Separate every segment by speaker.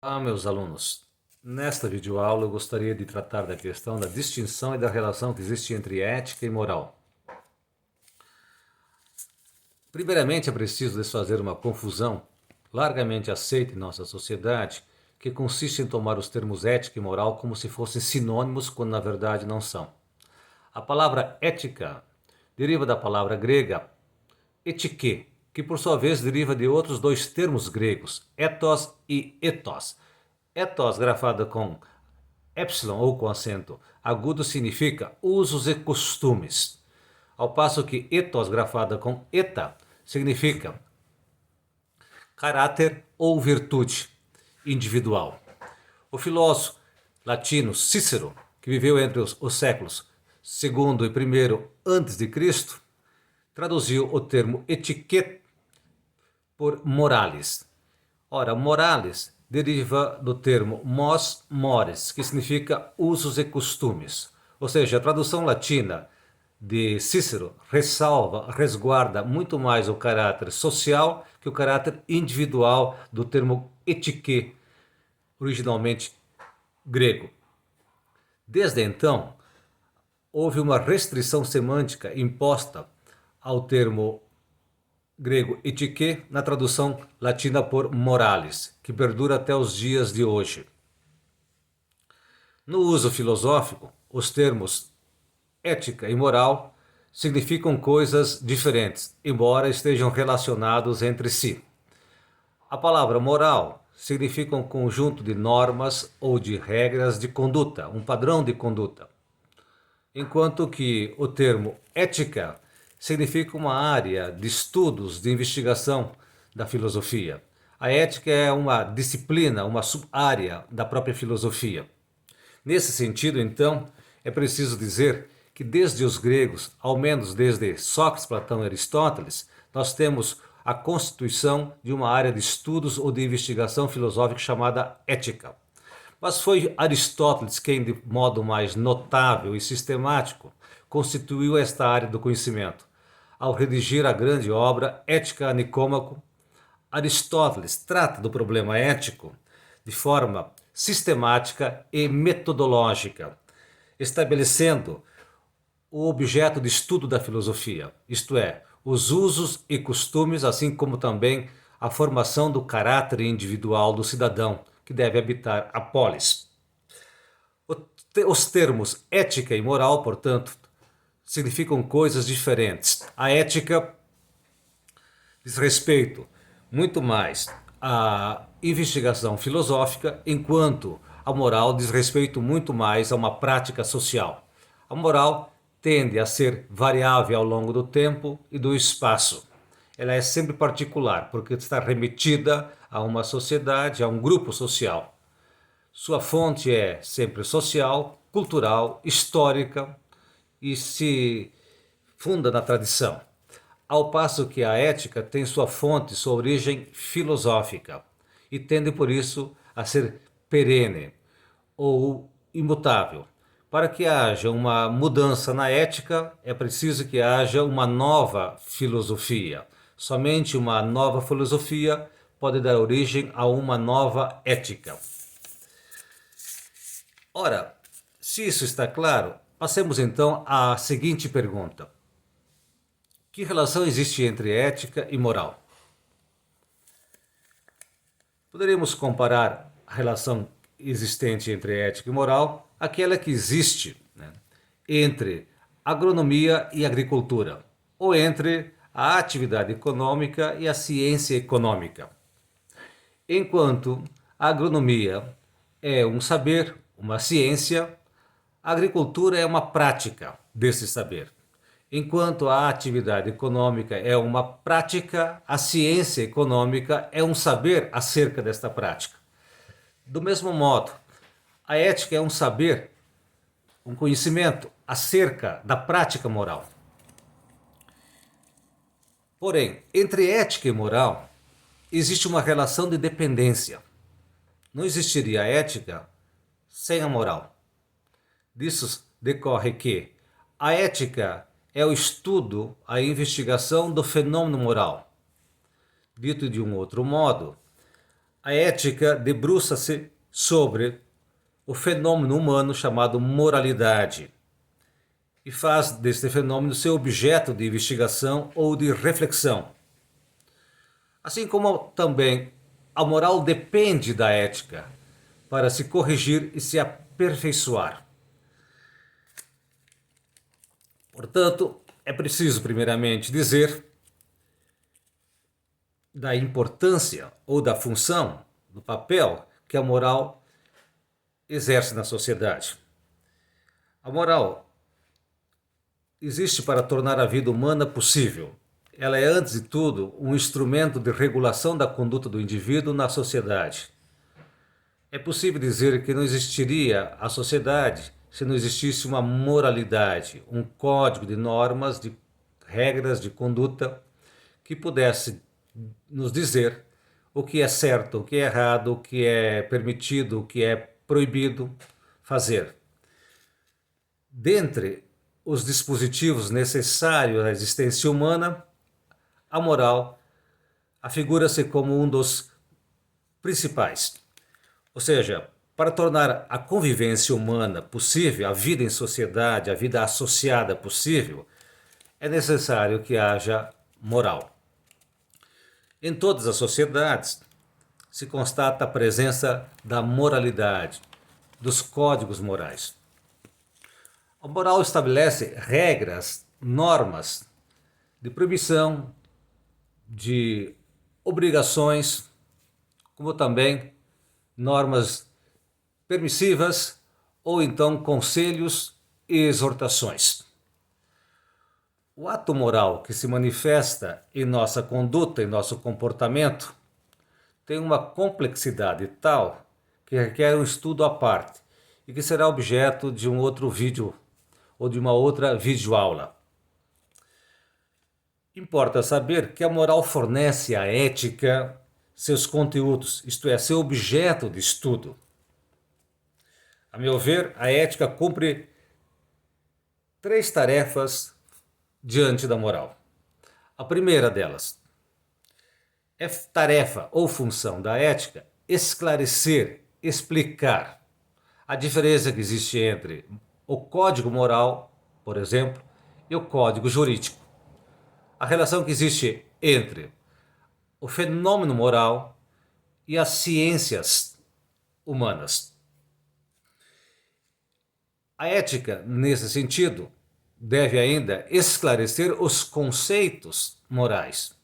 Speaker 1: Meus alunos, nesta videoaula eu gostaria de tratar da questão da distinção e da relação que existe entre ética e moral. Primeiramente, é preciso desfazer uma confusão largamente aceita em nossa sociedade, que consiste em tomar os termos ética e moral como se fossem sinônimos, quando na verdade não são. A palavra ética deriva da palavra grega etike, que por sua vez deriva de outros dois termos gregos, ethos e ethos. Ethos, grafada com epsilon ou com acento agudo, significa usos e costumes, ao passo que ethos, grafada com eta, significa caráter ou virtude individual. O filósofo latino Cícero, que viveu entre os séculos II e I antes de Cristo, traduziu o termo etiquette por moralis. Ora, moralis deriva do termo mos mores, que significa usos e costumes. Ou seja, a tradução latina de Cícero resguarda muito mais o caráter social que o caráter individual do termo etiquette, originalmente grego. Desde então, houve uma restrição semântica imposta ao termo grego etiquette na tradução latina por moralis, que perdura até os dias de hoje. No uso filosófico, os termos ética e moral significam coisas diferentes, embora estejam relacionados entre si. A palavra moral significa um conjunto de normas ou de regras de conduta, um padrão de conduta, enquanto que o termo ética significa uma área de estudos, de investigação da filosofia. A ética é uma disciplina, uma sub-área da própria filosofia. Nesse sentido, então, é preciso dizer que desde os gregos, ao menos desde Sócrates, Platão e Aristóteles, nós temos a constituição de uma área de estudos ou de investigação filosófica chamada ética. Mas foi Aristóteles quem, de modo mais notável e sistemático, constituiu esta área do conhecimento. Ao redigir a grande obra Ética Nicômaco, Aristóteles trata do problema ético de forma sistemática e metodológica, estabelecendo o objeto de estudo da filosofia, isto é, os usos e costumes, assim como também a formação do caráter individual do cidadão que deve habitar a polis. Os termos ética e moral, portanto, significam coisas diferentes. A ética diz respeito muito mais à investigação filosófica, enquanto a moral diz respeito muito mais a uma prática social. A moral tende a ser variável ao longo do tempo e do espaço. Ela é sempre particular, porque está remetida a uma sociedade, a um grupo social. Sua fonte é sempre social, cultural, histórica e se funda na tradição. Ao passo que a ética tem sua fonte, sua origem filosófica e tende por isso a ser perene ou imutável. Para que haja uma mudança na ética, é preciso que haja uma nova filosofia. Somente uma nova filosofia pode dar origem a uma nova ética. Ora, se isso está claro, passemos então à seguinte pergunta: que relação existe entre ética e moral? Poderíamos comparar a relação existente entre ética e moral àquela que existe, né, entre agronomia e agricultura, ou entre a atividade econômica e a ciência econômica. Enquanto a agronomia é um saber, uma ciência, a agricultura é uma prática desse saber. Enquanto a atividade econômica é uma prática, a ciência econômica é um saber acerca desta prática. Do mesmo modo, a ética é um saber, um conhecimento acerca da prática moral. Porém, entre ética e moral, existe uma relação de dependência. Não existiria ética sem a moral. Disso decorre que a ética é o estudo, a investigação do fenômeno moral. Dito de um outro modo, A ética debruça-se sobre o fenômeno humano chamado moralidade e faz deste fenômeno seu objeto de investigação ou de reflexão. Assim como também a moral depende da ética para se corrigir e se aperfeiçoar. Portanto, é preciso primeiramente dizer da importância ou da função, do papel que a moral exerce na sociedade. A moral existe para tornar a vida humana possível. Ela é, antes de tudo, um instrumento de regulação da conduta do indivíduo na sociedade. É possível dizer que não existiria a sociedade se não existisse uma moralidade, um código de normas, de regras de conduta que pudesse nos dizer o que é certo, o que é errado, o que é permitido, o que é proibido fazer. Dentre os dispositivos necessários à existência humana, a moral afigura-se como um dos principais. Ou seja, para tornar a convivência humana possível, a vida em sociedade, a vida associada possível, é necessário que haja moral. Em todas as sociedades se constata a presença da moralidade, dos códigos morais. A moral estabelece regras, normas de proibição, de obrigações, como também normas permissivas ou então conselhos e exortações. O ato moral que se manifesta em nossa conduta, em nosso comportamento, tem uma complexidade tal que requer um estudo à parte e que será objeto de um outro vídeo ou de uma outra videoaula. Importa saber que a moral fornece à ética seus conteúdos, isto é, seu objeto de estudo. A meu ver, a ética cumpre 3 tarefas diante da moral. A primeira delas é tarefa ou função da ética esclarecer, explicar a diferença que existe entre o código moral, por exemplo, e o código jurídico. A relação que existe entre o fenômeno moral e as ciências humanas. A ética, nesse sentido, deve ainda esclarecer os conceitos morais,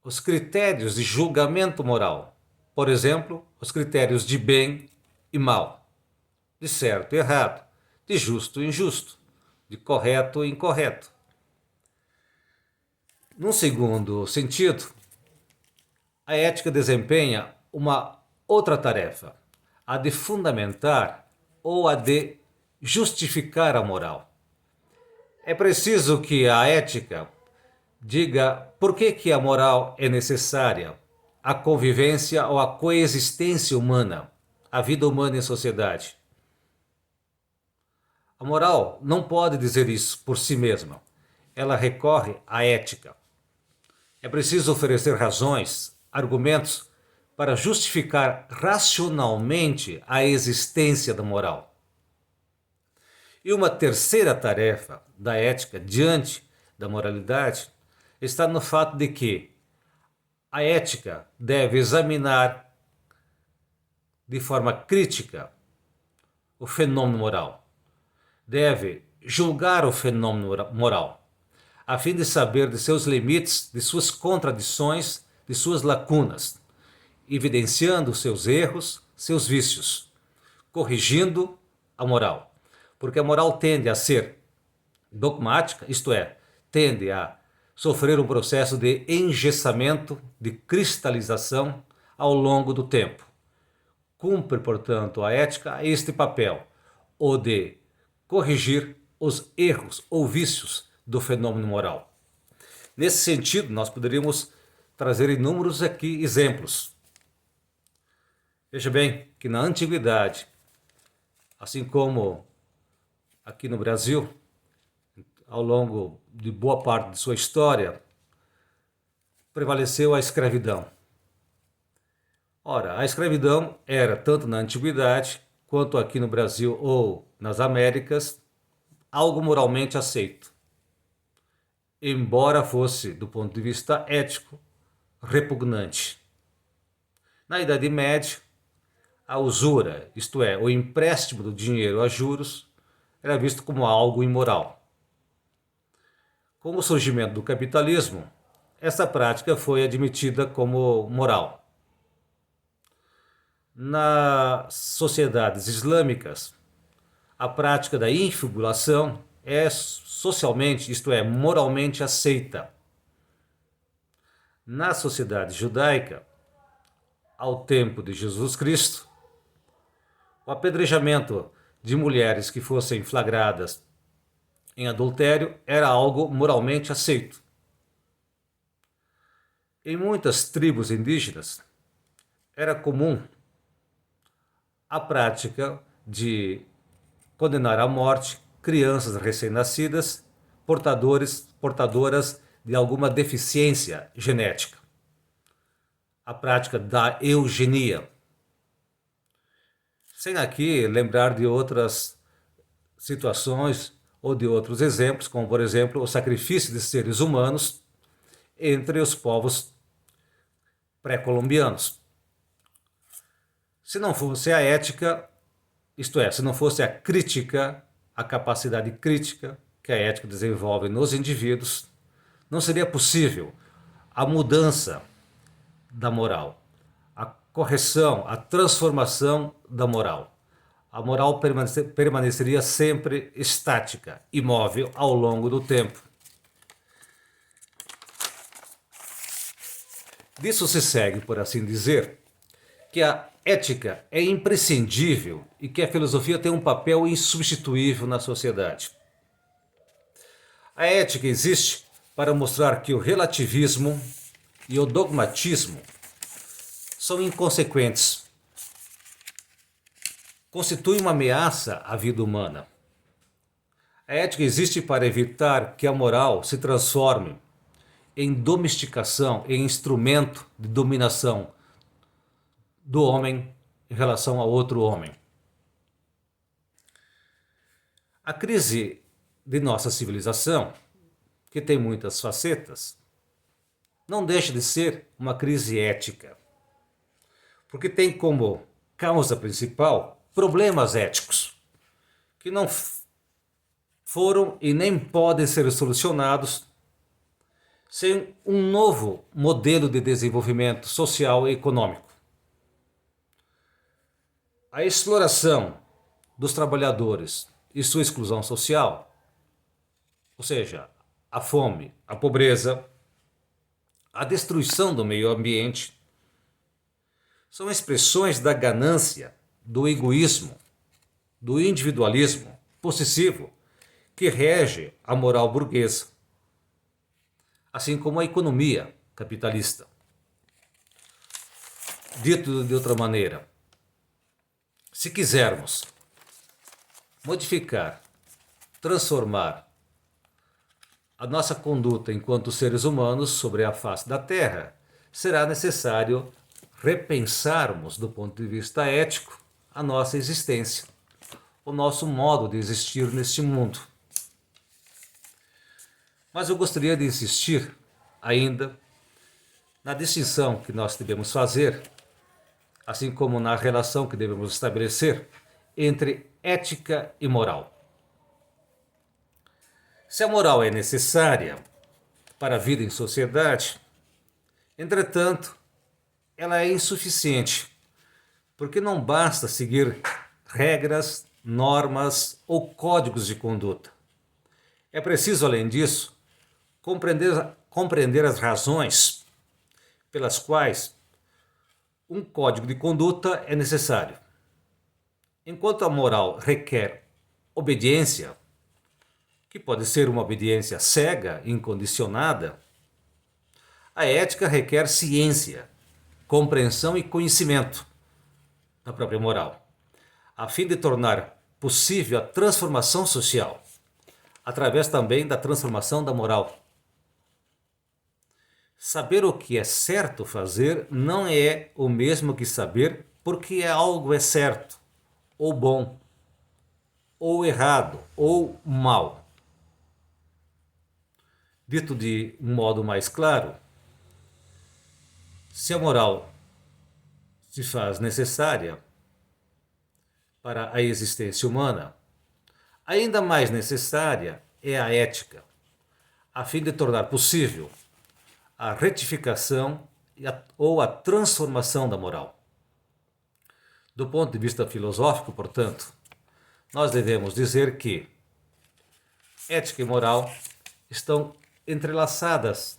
Speaker 1: os critérios de julgamento moral. Por exemplo, os critérios de bem e mal, de certo e errado, de justo e injusto, de correto e incorreto. Num segundo sentido, a ética desempenha uma outra tarefa, a de fundamentar ou a de justificar a moral. É preciso que a ética diga por que a moral é necessária, a convivência ou a coexistência humana, a vida humana em sociedade. A moral não pode dizer isso por si mesma. Ela recorre à ética. É preciso oferecer razões, argumentos para justificar racionalmente a existência da moral. E uma terceira tarefa da ética diante da moralidade está no fato de que a ética deve examinar de forma crítica o fenômeno moral. Deve julgar o fenômeno moral, a fim de saber de seus limites, de suas contradições, de suas lacunas, evidenciando seus erros, seus vícios, corrigindo a moral. Porque a moral tende a ser dogmática, isto é, tende a sofrer um processo de engessamento, de cristalização ao longo do tempo. Cumpre, portanto, a ética este papel, o de corrigir os erros ou vícios do fenômeno moral. Nesse sentido, nós poderíamos trazer inúmeros aqui exemplos. Veja bem que na antiguidade, assim como aqui no Brasil, ao longo de boa parte de sua história, prevaleceu a escravidão. Ora, a escravidão era, tanto na antiguidade quanto aqui no Brasil ou nas Américas, algo moralmente aceito, embora fosse, do ponto de vista ético, repugnante. Na Idade Média, a usura, isto é, o empréstimo do dinheiro a juros, era visto como algo imoral. Com o surgimento do capitalismo, essa prática foi admitida como moral. Nas sociedades islâmicas, a prática da infibulação é socialmente, isto é, moralmente aceita. Na sociedade judaica, ao tempo de Jesus Cristo, o apedrejamento de mulheres que fossem flagradas em adultério era algo moralmente aceito. Em muitas tribos indígenas, era comum a prática de condenar à morte crianças recém-nascidas portadoras de alguma deficiência genética. A prática da eugenia. Sem aqui lembrar de outras situações ou de outros exemplos, como por exemplo o sacrifício de seres humanos entre os povos pré-colombianos. Se não fosse a ética, isto é, se não fosse a crítica, a capacidade crítica que a ética desenvolve nos indivíduos, não seria possível a mudança da moral, a correção, a transformação da moral. A moral permaneceria sempre estática, imóvel ao longo do tempo. Disso se segue, por assim dizer, que a ética é imprescindível e que a filosofia tem um papel insubstituível na sociedade. A ética existe para mostrar que o relativismo e o dogmatismo são inconsequentes, constituem uma ameaça à vida humana. A ética existe para evitar que a moral se transforme em domesticação, em instrumento de dominação do homem em relação a outro homem. A crise de nossa civilização, que tem muitas facetas, não deixa de ser uma crise ética, porque tem como causa principal problemas éticos, que não foram e nem podem ser solucionados sem um novo modelo de desenvolvimento social e econômico. A exploração dos trabalhadores e sua exclusão social, ou seja, a fome, a pobreza, a destruição do meio ambiente, são expressões da ganância, do egoísmo, do individualismo possessivo que rege a moral burguesa, assim como a economia capitalista. Dito de outra maneira, se quisermos modificar, transformar a nossa conduta enquanto seres humanos sobre a face da Terra, será necessário repensarmos do ponto de vista ético a nossa existência, o nosso modo de existir neste mundo. Mas eu gostaria de insistir ainda na distinção que nós devemos fazer, assim como na relação que devemos estabelecer entre ética e moral. Se a moral é necessária para a vida em sociedade, entretanto, ela é insuficiente, porque não basta seguir regras, normas ou códigos de conduta. É preciso, além disso, compreender as razões pelas quais um código de conduta é necessário. Enquanto a moral requer obediência, que pode ser uma obediência cega, incondicionada, a ética requer ciência, compreensão e conhecimento da própria moral, a fim de tornar possível a transformação social, através também da transformação da moral. Saber o que é certo fazer não é o mesmo que saber porque algo é certo, ou bom, ou errado, ou mal. Dito de um modo mais claro, se a moral se faz necessária para a existência humana, ainda mais necessária é a ética, a fim de tornar possível a retificação ou a transformação da moral. Do ponto de vista filosófico, portanto, nós devemos dizer que ética e moral estão entrelaçadas,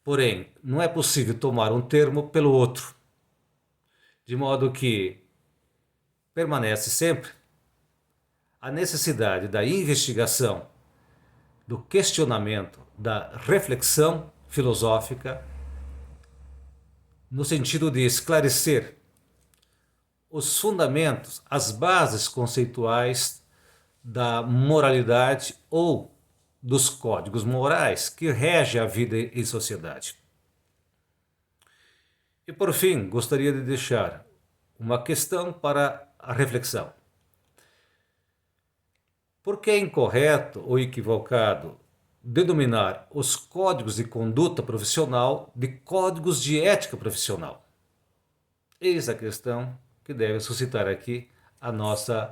Speaker 1: porém, não é possível tomar um termo pelo outro, de modo que permanece sempre a necessidade da investigação, do questionamento, da reflexão filosófica, no sentido de esclarecer os fundamentos, as bases conceituais da moralidade ou dos códigos morais que regem a vida em sociedade. E por fim, gostaria de deixar uma questão para a reflexão. Por que é incorreto ou equivocado denominar os códigos de conduta profissional de códigos de ética profissional? Eis a questão que deve suscitar aqui a nossa